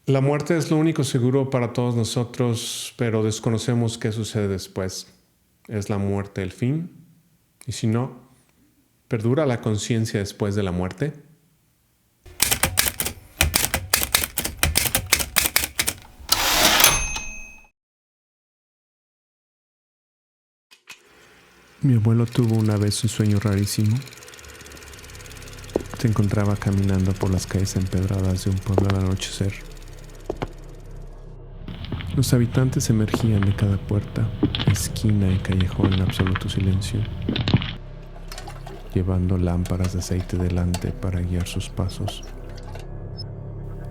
La muerte es lo único seguro para todos nosotros, pero desconocemos qué sucede después. ¿Es la muerte el fin? Y si no, ¿perdura la conciencia después de la muerte? Mi abuelo tuvo una vez un sueño rarísimo. Se encontraba caminando por las calles empedradas de un pueblo al anochecer. Los habitantes emergían de cada puerta, esquina y callejón en absoluto silencio, llevando lámparas de aceite delante para guiar sus pasos.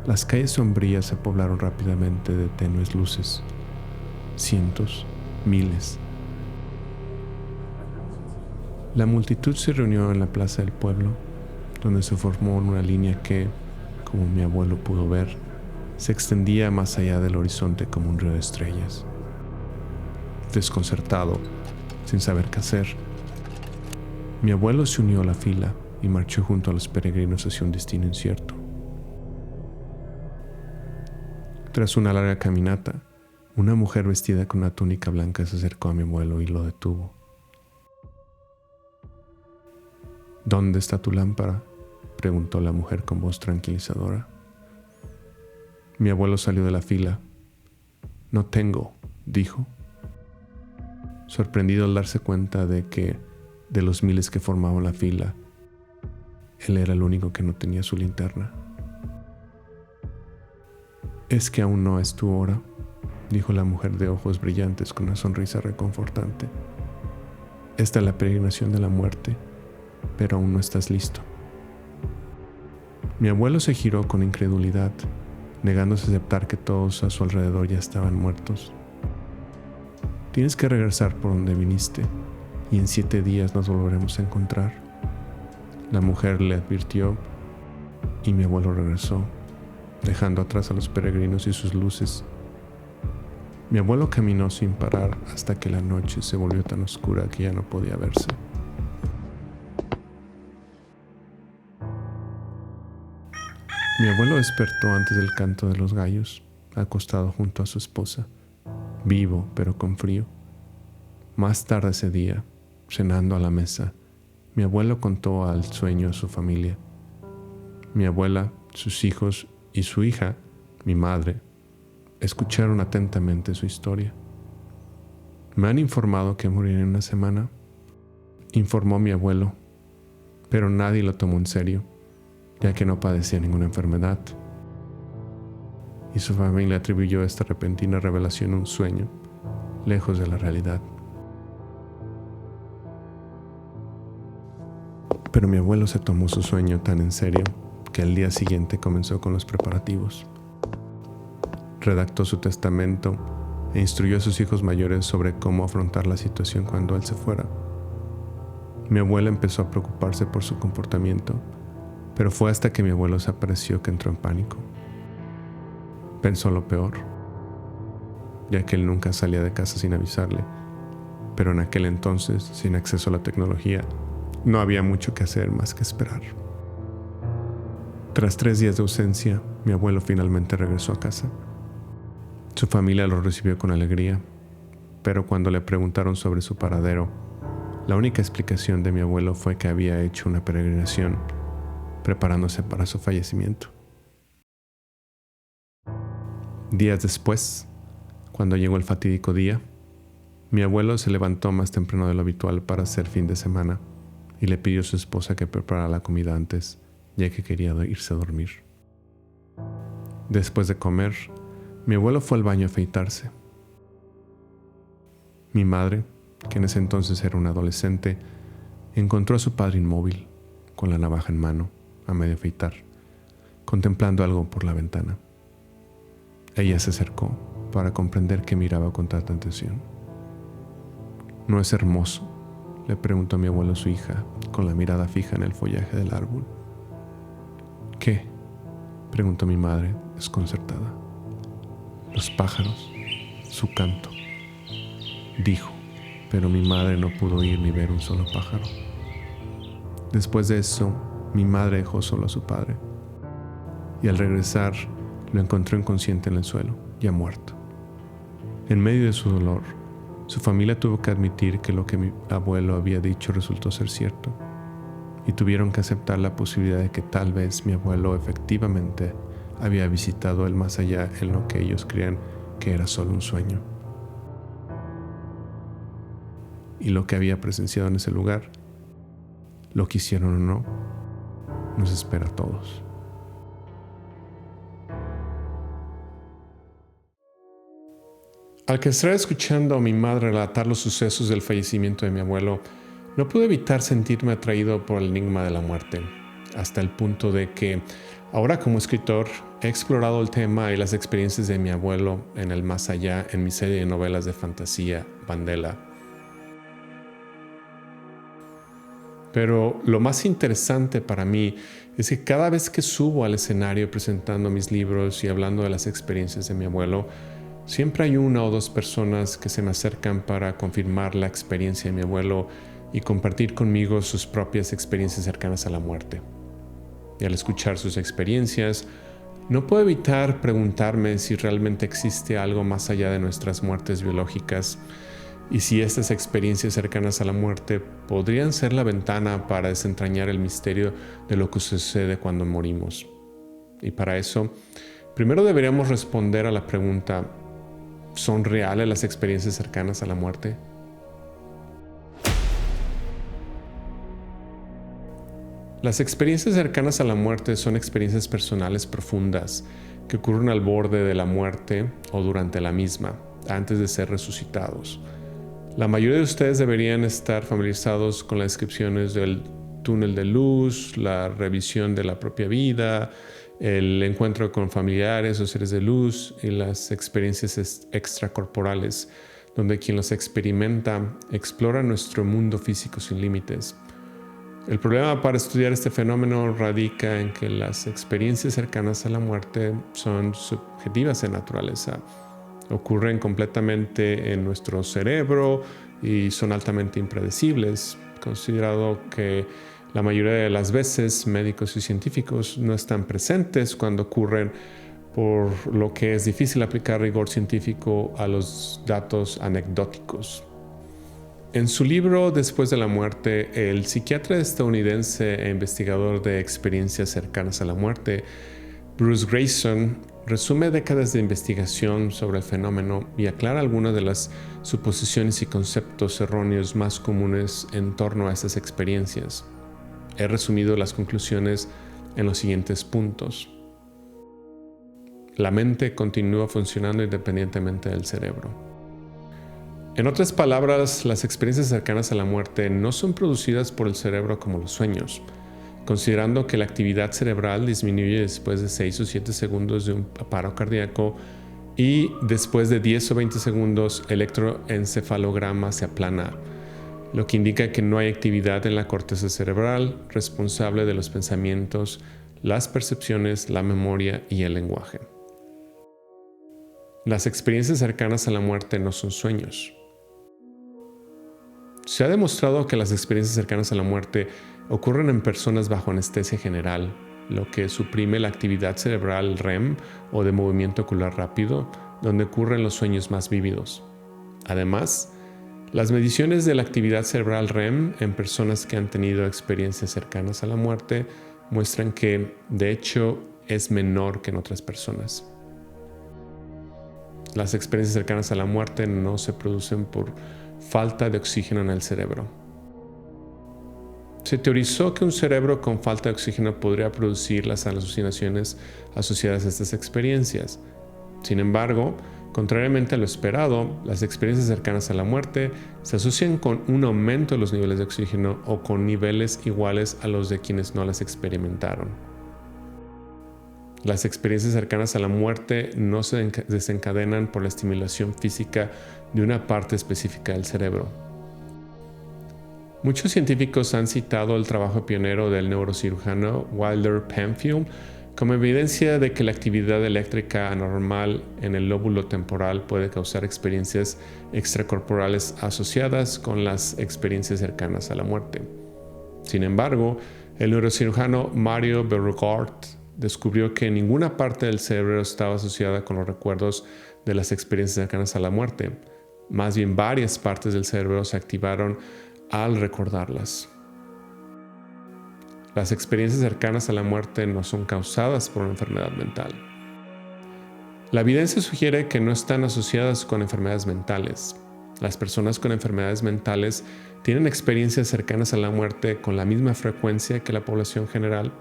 Las calles sombrías se poblaron rápidamente de tenues luces, cientos, miles. La multitud se reunió en la plaza del pueblo, donde se formó una línea que, como mi abuelo pudo ver, se extendía más allá del horizonte como un río de estrellas. Desconcertado, sin saber qué hacer, mi abuelo se unió a la fila y marchó junto a los peregrinos hacia un destino incierto. Tras una larga caminata, una mujer vestida con una túnica blanca se acercó a mi abuelo y lo detuvo. ¿Dónde está tu lámpara?, preguntó la mujer con voz tranquilizadora. Mi abuelo salió de la fila. No tengo, dijo, sorprendido al darse cuenta de que, de los miles que formaban la fila, él era el único que no tenía su linterna. «Es que aún no es tu hora», dijo la mujer de ojos brillantes con una sonrisa reconfortante. «Esta es la peregrinación de la muerte, pero aún no estás listo». Mi abuelo se giró con incredulidad, negándose a aceptar que todos a su alrededor ya estaban muertos. «Tienes que regresar por donde viniste, y en 7 días nos volveremos a encontrar», la mujer le advirtió, y mi abuelo regresó, dejando atrás a los peregrinos y sus luces. Mi abuelo caminó sin parar hasta que la noche se volvió tan oscura que ya no podía verse. Mi abuelo despertó antes del canto de los gallos, acostado junto a su esposa, vivo pero con frío. Más tarde ese día, cenando a la mesa, mi abuelo contó al sueño a su familia. Mi abuela, sus hijos y su hija, mi madre, escucharon atentamente su historia. «Me han informado que moriré en una semana», informó mi abuelo, pero nadie lo tomó en serio, ya que no padecía ninguna enfermedad, y su familia atribuyó esta repentina revelación a un sueño, lejos de la realidad. Pero mi abuelo se tomó su sueño tan en serio que al día siguiente comenzó con los preparativos. Redactó su testamento e instruyó a sus hijos mayores sobre cómo afrontar la situación cuando él se fuera. Mi abuela empezó a preocuparse por su comportamiento, pero fue hasta que mi abuelo desapareció que entró en pánico. Pensó lo peor, ya que él nunca salía de casa sin avisarle, pero en aquel entonces, sin acceso a la tecnología, no había mucho que hacer más que esperar. Tras 3 días de ausencia, mi abuelo finalmente regresó a casa. Su familia lo recibió con alegría, pero cuando le preguntaron sobre su paradero, la única explicación de mi abuelo fue que había hecho una peregrinación preparándose para su fallecimiento. Días después, cuando llegó el fatídico día, mi abuelo se levantó más temprano de lo habitual para hacer fin de semana y le pidió a su esposa que preparara la comida antes, ya que quería irse a dormir. Después de comer, mi abuelo fue al baño a afeitarse. Mi madre, que en ese entonces era una adolescente, encontró a su padre inmóvil, con la navaja en mano, a medio afeitar, contemplando algo por la ventana. Ella se acercó para comprender que miraba con tanta atención. «¿No es hermoso?», le preguntó mi abuelo a su hija, con la mirada fija en el follaje del árbol. «¿Qué?», preguntó mi madre, desconcertada. «Los pájaros, su canto», dijo, pero mi madre no pudo oír ni ver un solo pájaro. Después de eso, mi madre dejó solo a su padre, y al regresar lo encontró inconsciente en el suelo, ya muerto. En medio de su dolor, su familia tuvo que admitir que lo que mi abuelo había dicho resultó ser cierto, y tuvieron que aceptar la posibilidad de que tal vez mi abuelo efectivamente había visitado el más allá en lo que ellos creían que era solo un sueño. Y lo que había presenciado en ese lugar, lo quisieron o no, nos espera a todos. Al que estar escuchando a mi madre relatar los sucesos del fallecimiento de mi abuelo, no pude evitar sentirme atraído por el enigma de la muerte, hasta el punto de que, ahora como escritor, he explorado el tema y las experiencias de mi abuelo en el más allá en mi serie de novelas de fantasía, Vandela. Pero lo más interesante para mí es que cada vez que subo al escenario presentando mis libros y hablando de las experiencias de mi abuelo, siempre hay una o dos personas que se me acercan para confirmar la experiencia de mi abuelo y compartir conmigo sus propias experiencias cercanas a la muerte. Y al escuchar sus experiencias, no puedo evitar preguntarme si realmente existe algo más allá de nuestras muertes biológicas y si estas experiencias cercanas a la muerte podrían ser la ventana para desentrañar el misterio de lo que sucede cuando morimos. Y para eso, primero deberíamos responder a la pregunta: ¿son reales las experiencias cercanas a la muerte? Las experiencias cercanas a la muerte son experiencias personales profundas que ocurren al borde de la muerte o durante la misma, antes de ser resucitados. La mayoría de ustedes deberían estar familiarizados con las descripciones del túnel de luz, la revisión de la propia vida, el encuentro con familiares o seres de luz y las experiencias extracorporales, donde quien los experimenta explora nuestro mundo físico sin límites. El problema para estudiar este fenómeno radica en que las experiencias cercanas a la muerte son subjetivas en naturaleza. Ocurren completamente en nuestro cerebro y son altamente impredecibles, considerado que la mayoría de las veces médicos y científicos no están presentes cuando ocurren, por lo que es difícil aplicar rigor científico a los datos anecdóticos. En su libro Después de la muerte, el psiquiatra estadounidense e investigador de experiencias cercanas a la muerte, Bruce Greyson, resume décadas de investigación sobre el fenómeno y aclara algunas de las suposiciones y conceptos erróneos más comunes en torno a estas experiencias. He resumido las conclusiones en los siguientes puntos. La mente continúa funcionando independientemente del cerebro. En otras palabras, las experiencias cercanas a la muerte no son producidas por el cerebro como los sueños, considerando que la actividad cerebral disminuye después de 6 o 7 segundos de un paro cardíaco y después de 10 o 20 segundos el electroencefalograma se aplana, lo que indica que no hay actividad en la corteza cerebral responsable de los pensamientos, las percepciones, la memoria y el lenguaje. Las experiencias cercanas a la muerte no son sueños. Se ha demostrado que las experiencias cercanas a la muerte ocurren en personas bajo anestesia general, lo que suprime la actividad cerebral REM o de movimiento ocular rápido, donde ocurren los sueños más vívidos. Además, las mediciones de la actividad cerebral REM en personas que han tenido experiencias cercanas a la muerte muestran que, de hecho, es menor que en otras personas. Las experiencias cercanas a la muerte no se producen por falta de oxígeno en el cerebro. Se teorizó que un cerebro con falta de oxígeno podría producir las alucinaciones asociadas a estas experiencias. Sin embargo, contrariamente a lo esperado, las experiencias cercanas a la muerte se asocian con un aumento de los niveles de oxígeno o con niveles iguales a los de quienes no las experimentaron. Las experiencias cercanas a la muerte no se desencadenan por la estimulación física de una parte específica del cerebro. Muchos científicos han citado el trabajo pionero del neurocirujano Wilder Penfield como evidencia de que la actividad eléctrica anormal en el lóbulo temporal puede causar experiencias extracorporales asociadas con las experiencias cercanas a la muerte. Sin embargo, el neurocirujano Mario Beauregard descubrió que ninguna parte del cerebro estaba asociada con los recuerdos de las experiencias cercanas a la muerte. Más bien, varias partes del cerebro se activaron al recordarlas. Las experiencias cercanas a la muerte no son causadas por una enfermedad mental. La evidencia sugiere que no están asociadas con enfermedades mentales. Las personas con enfermedades mentales tienen experiencias cercanas a la muerte con la misma frecuencia que la población general.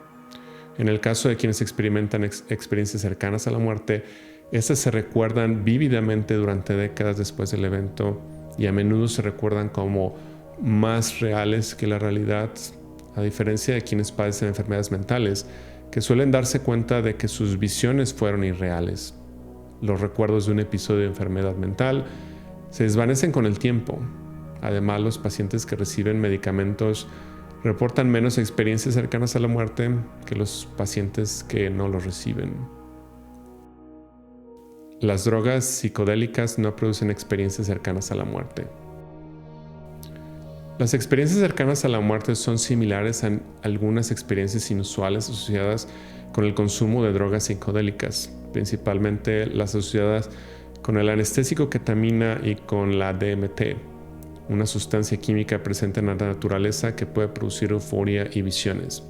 En el caso de quienes experimentan experiencias cercanas a la muerte, estas se recuerdan vívidamente durante décadas después del evento y a menudo se recuerdan como más reales que la realidad, a diferencia de quienes padecen enfermedades mentales, que suelen darse cuenta de que sus visiones fueron irreales. Los recuerdos de un episodio de enfermedad mental se desvanecen con el tiempo. Además, los pacientes que reciben medicamentos reportan menos experiencias cercanas a la muerte que los pacientes que no los reciben. Las drogas psicodélicas no producen experiencias cercanas a la muerte. Las experiencias cercanas a la muerte son similares a algunas experiencias inusuales asociadas con el consumo de drogas psicodélicas, principalmente las asociadas con el anestésico ketamina y con la DMT, una sustancia química presente en la naturaleza que puede producir euforia y visiones.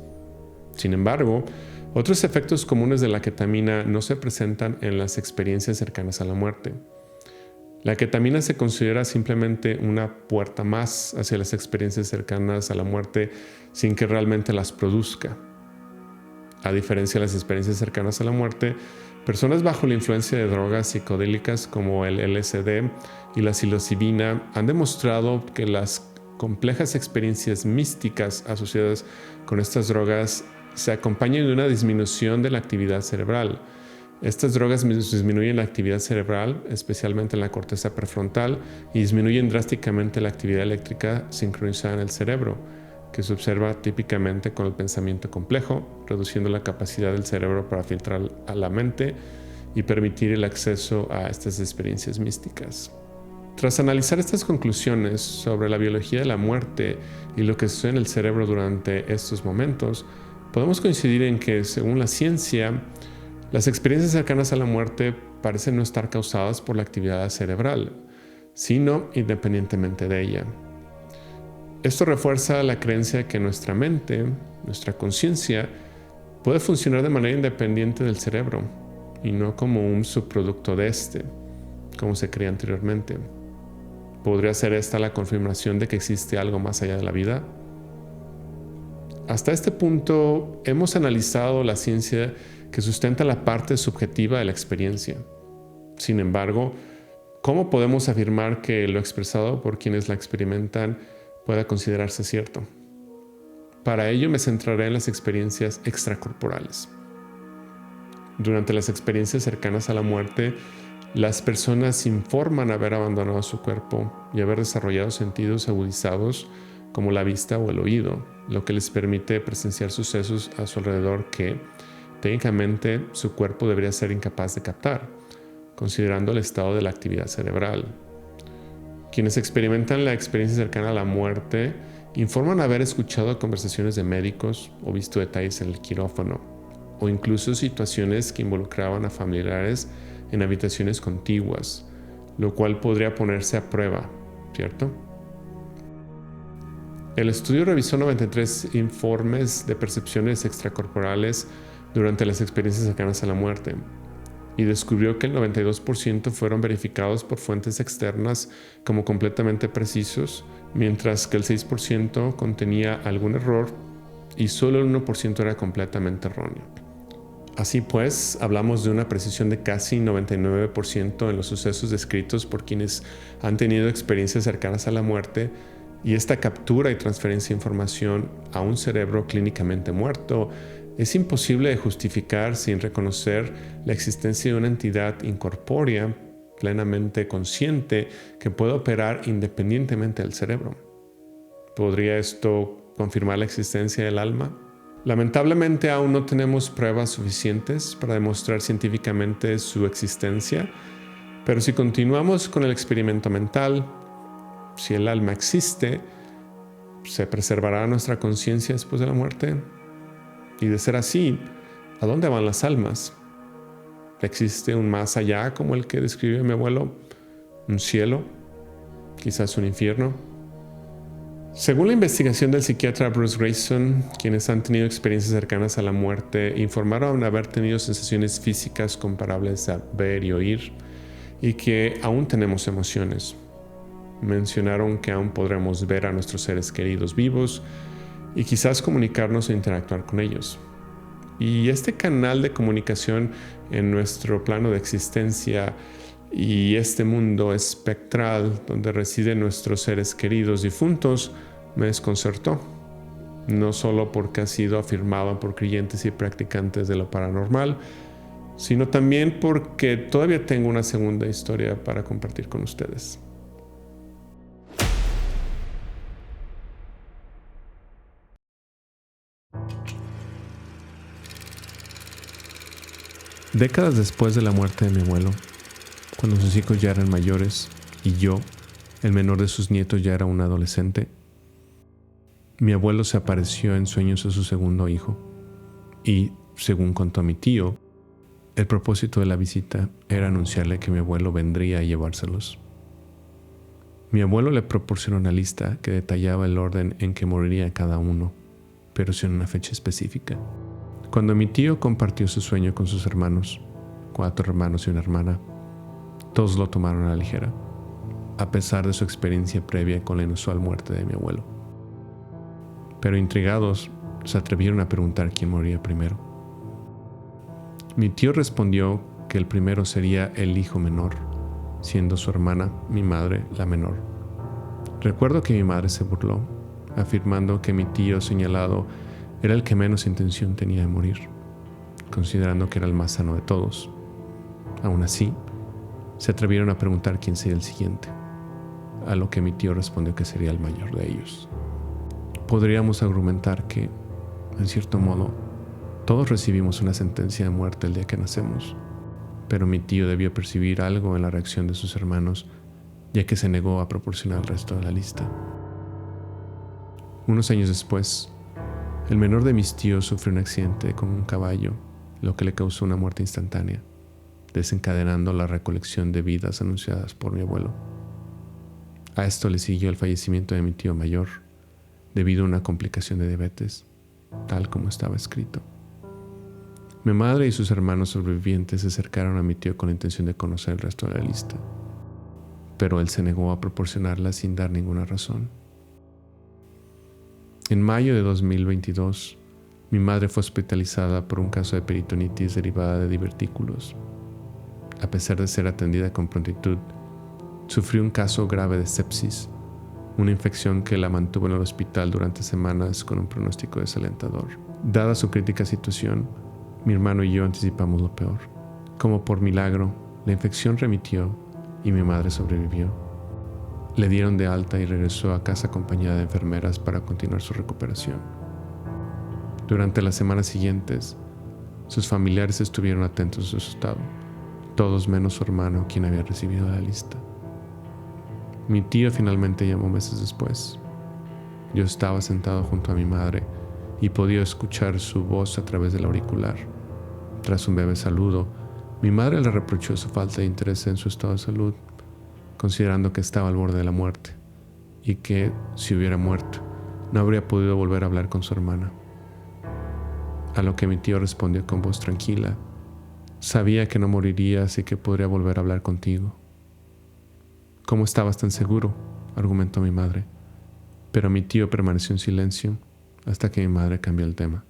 Sin embargo, otros efectos comunes de la ketamina no se presentan en las experiencias cercanas a la muerte. La ketamina se considera simplemente una puerta más hacia las experiencias cercanas a la muerte sin que realmente las produzca. A diferencia de las experiencias cercanas a la muerte, personas bajo la influencia de drogas psicodélicas como el LSD y la psilocibina han demostrado que las complejas experiencias místicas asociadas con estas drogas se acompañan de una disminución de la actividad cerebral. Estas drogas disminuyen la actividad cerebral, especialmente en la corteza prefrontal, y disminuyen drásticamente la actividad eléctrica sincronizada en el cerebro, que se observa típicamente con el pensamiento complejo, reduciendo la capacidad del cerebro para filtrar a la mente y permitir el acceso a estas experiencias místicas. Tras analizar estas conclusiones sobre la biología de la muerte y lo que sucede en el cerebro durante estos momentos, podemos coincidir en que, según la ciencia, las experiencias cercanas a la muerte parecen no estar causadas por la actividad cerebral, sino independientemente de ella. Esto refuerza la creencia que nuestra mente, nuestra conciencia, puede funcionar de manera independiente del cerebro y no como un subproducto de este, como se creía anteriormente. ¿Podría ser esta la confirmación de que existe algo más allá de la vida? Hasta este punto hemos analizado la ciencia que sustenta la parte subjetiva de la experiencia. Sin embargo, ¿cómo podemos afirmar que lo expresado por quienes la experimentan pueda considerarse cierto? Para ello me centraré en las experiencias extracorporales. Durante las experiencias cercanas a la muerte, las personas informan haber abandonado su cuerpo y haber desarrollado sentidos agudizados como la vista o el oído, lo que les permite presenciar sucesos a su alrededor que, técnicamente, su cuerpo debería ser incapaz de captar, considerando el estado de la actividad cerebral. Quienes experimentan la experiencia cercana a la muerte informan haber escuchado conversaciones de médicos o visto detalles en el quirófano, o incluso situaciones que involucraban a familiares en habitaciones contiguas, lo cual podría ponerse a prueba, ¿cierto? El estudio revisó 93 informes de percepciones extracorporales durante las experiencias cercanas a la muerte y descubrió que el 92% fueron verificados por fuentes externas como completamente precisos, mientras que el 6% contenía algún error y solo el 1% era completamente erróneo. Así pues, hablamos de una precisión de casi 99% en los sucesos descritos por quienes han tenido experiencias cercanas a la muerte, y esta captura y transferencia de información a un cerebro clínicamente muerto es imposible de justificar sin reconocer la existencia de una entidad incorpórea plenamente consciente que puede operar independientemente del cerebro. ¿Podría esto confirmar la existencia del alma? Lamentablemente aún no tenemos pruebas suficientes para demostrar científicamente su existencia, pero si continuamos con el experimento mental, si el alma existe, ¿se preservará nuestra conciencia después de la muerte? Y de ser así, ¿A dónde van las almas? ¿Existe un más allá como el que describió mi abuelo? ¿Un cielo? ¿Quizás un infierno? Según la investigación del psiquiatra Bruce Grayson, quienes han tenido experiencias cercanas a la muerte informaron haber tenido sensaciones físicas comparables a ver y oír, y que aún tenemos emociones. Mencionaron que aún podremos ver a nuestros seres queridos vivos y quizás comunicarnos e interactuar con ellos. Y este canal de comunicación en nuestro plano de existencia y este mundo espectral donde residen nuestros seres queridos difuntos me desconcertó, no solo porque ha sido afirmado por creyentes y practicantes de lo paranormal, sino también porque todavía tengo una segunda historia para compartir con ustedes. Décadas después de la muerte de mi abuelo, cuando sus hijos ya eran mayores y yo, el menor de sus nietos, ya era un adolescente, mi abuelo se apareció en sueños a su segundo hijo y, según contó mi tío, el propósito de la visita era anunciarle que mi abuelo vendría a llevárselos. Mi abuelo le proporcionó una lista que detallaba el orden en que moriría cada uno, pero sin una fecha específica. Cuando mi tío compartió su sueño con sus hermanos, 4 hermanos y una hermana, todos lo tomaron a la ligera, a pesar de su experiencia previa con la inusual muerte de mi abuelo. Pero intrigados, se atrevieron a preguntar quién moriría primero. Mi tío respondió que el primero sería el hijo menor, siendo su hermana, mi madre, la menor. Recuerdo que mi madre se burló, afirmando que mi tío señalado era el que menos intención tenía de morir, considerando que era el más sano de todos. Aún así, se atrevieron a preguntar quién sería el siguiente, a lo que mi tío respondió que sería el mayor de ellos. Podríamos argumentar que, en cierto modo, todos recibimos una sentencia de muerte el día que nacemos, pero mi tío debió percibir algo en la reacción de sus hermanos, ya que se negó a proporcionar el resto de la lista. Unos años después, el menor de mis tíos sufrió un accidente con un caballo, lo que le causó una muerte instantánea, desencadenando la recolección de vidas anunciadas por mi abuelo. A esto le siguió el fallecimiento de mi tío mayor, debido a una complicación de diabetes, tal como estaba escrito. Mi madre y sus hermanos sobrevivientes se acercaron a mi tío con la intención de conocer el resto de la lista, pero él se negó a proporcionarla sin dar ninguna razón. En mayo de 2022, mi madre fue hospitalizada por un caso de peritonitis derivada de divertículos. A pesar de ser atendida con prontitud, sufrió un caso grave de sepsis, una infección que la mantuvo en el hospital durante semanas con un pronóstico desalentador. Dada su crítica situación, mi hermano y yo anticipamos lo peor. Como por milagro, la infección remitió y mi madre sobrevivió. Le dieron de alta y regresó a casa acompañada de enfermeras para continuar su recuperación. Durante las semanas siguientes, sus familiares estuvieron atentos a su estado, todos menos su hermano, quien había recibido la lista. Mi tío finalmente llamó meses después. Yo estaba sentado junto a mi madre y podía escuchar su voz a través del auricular. Tras un breve saludo, mi madre le reprochó su falta de interés en su estado de salud, considerando que estaba al borde de la muerte y que, si hubiera muerto, no habría podido volver a hablar con su hermana. A lo que mi tío respondió con voz tranquila: «Sabía que no morirías y que podría volver a hablar contigo». «¿Cómo estabas tan seguro?», argumentó mi madre, pero mi tío permaneció en silencio hasta que mi madre cambió el tema.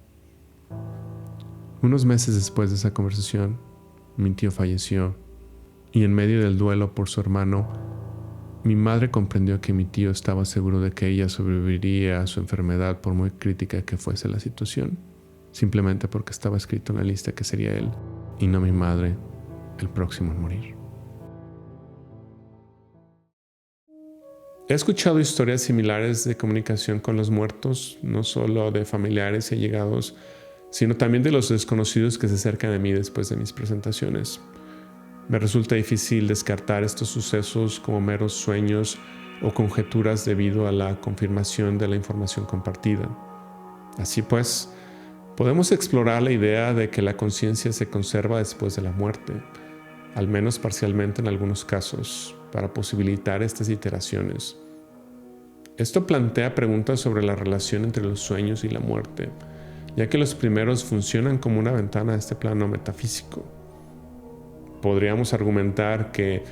Unos meses después de esa conversación, mi tío falleció y en medio del duelo por su hermano, mi madre comprendió que mi tío estaba seguro de que ella sobreviviría a su enfermedad por muy crítica que fuese la situación, simplemente porque estaba escrito en la lista que sería él, y no mi madre, el próximo en morir. He escuchado historias similares de comunicación con los muertos, no solo de familiares y allegados, sino también de los desconocidos que se acercan a mí después de mis presentaciones. Me resulta difícil descartar estos sucesos como meros sueños o conjeturas debido a la confirmación de la información compartida. Así pues, Podemos explorar la idea de que la conciencia se conserva después de la muerte, al menos parcialmente en algunos casos, para posibilitar estas iteraciones. Esto plantea preguntas sobre la relación entre los sueños y la muerte, ya que los primeros funcionan como una ventana a este plano metafísico. Podríamos argumentar que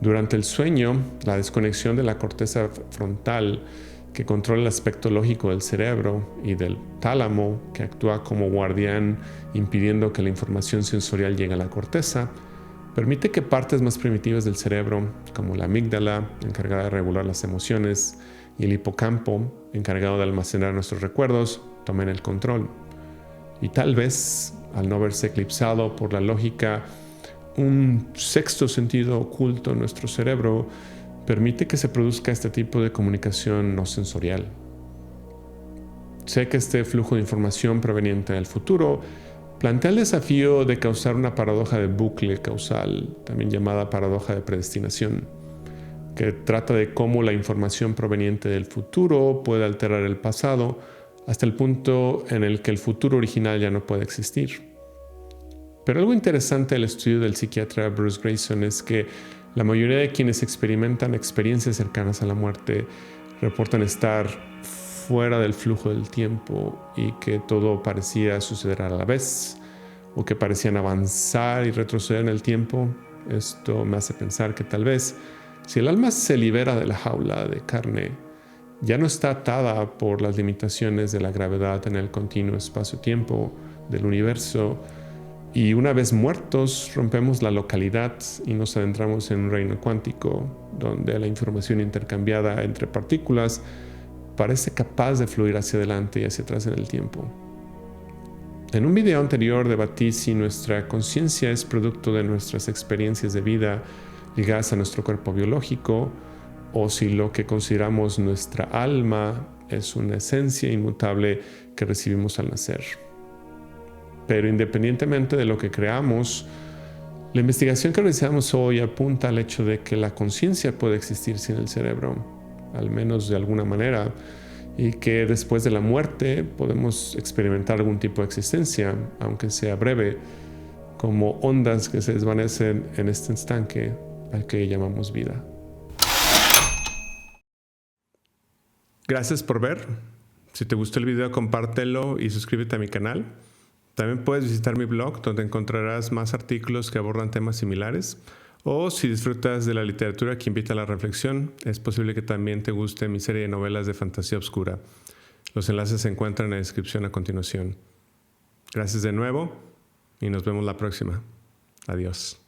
durante el sueño, la desconexión de la corteza frontal, que controla el aspecto lógico del cerebro, y del tálamo, que actúa como guardián impidiendo que la información sensorial llegue a la corteza, permite que partes más primitivas del cerebro, como la amígdala, encargada de regular las emociones, y el hipocampo, encargado de almacenar nuestros recuerdos, tomen el control. Y tal vez, al no verse eclipsado por la lógica, un sexto sentido oculto en nuestro cerebro permite que se produzca este tipo de comunicación no sensorial. Sé que este flujo de información proveniente del futuro plantea el desafío de causar una paradoja de bucle causal, también llamada paradoja de predestinación, que trata de cómo la información proveniente del futuro puede alterar el pasado hasta el punto en el que el futuro original ya no puede existir. Pero algo interesante del estudio del psiquiatra Bruce Greyson es que la mayoría de quienes experimentan experiencias cercanas a la muerte reportan estar fuera del flujo del tiempo y que todo parecía suceder a la vez, o que parecían avanzar y retroceder en el tiempo. Esto me hace pensar que tal vez, si el alma se libera de la jaula de carne, ya no está atada por las limitaciones de la gravedad en el continuo espacio-tiempo del universo, y una vez muertos rompemos la localidad y nos adentramos en un reino cuántico donde la información intercambiada entre partículas parece capaz de fluir hacia adelante y hacia atrás en el tiempo. En un video anterior debatí si nuestra conciencia es producto de nuestras experiencias de vida ligadas a nuestro cuerpo biológico, o si lo que consideramos nuestra alma es una esencia inmutable que recibimos al nacer. Pero independientemente de lo que creamos, la investigación que realizamos hoy apunta al hecho de que la conciencia puede existir sin el cerebro, al menos de alguna manera, y que después de la muerte podemos experimentar algún tipo de existencia, aunque sea breve, como ondas que se desvanecen en este estanque al que llamamos vida. Gracias por ver. Si te gustó el video, compártelo y suscríbete a mi canal. También puedes visitar mi blog, donde encontrarás más artículos que abordan temas similares. O si disfrutas de la literatura que invita a la reflexión, es posible que también te guste mi serie de novelas de fantasía oscura. Los enlaces se encuentran en la descripción a continuación. Gracias de nuevo y nos vemos la próxima. Adiós.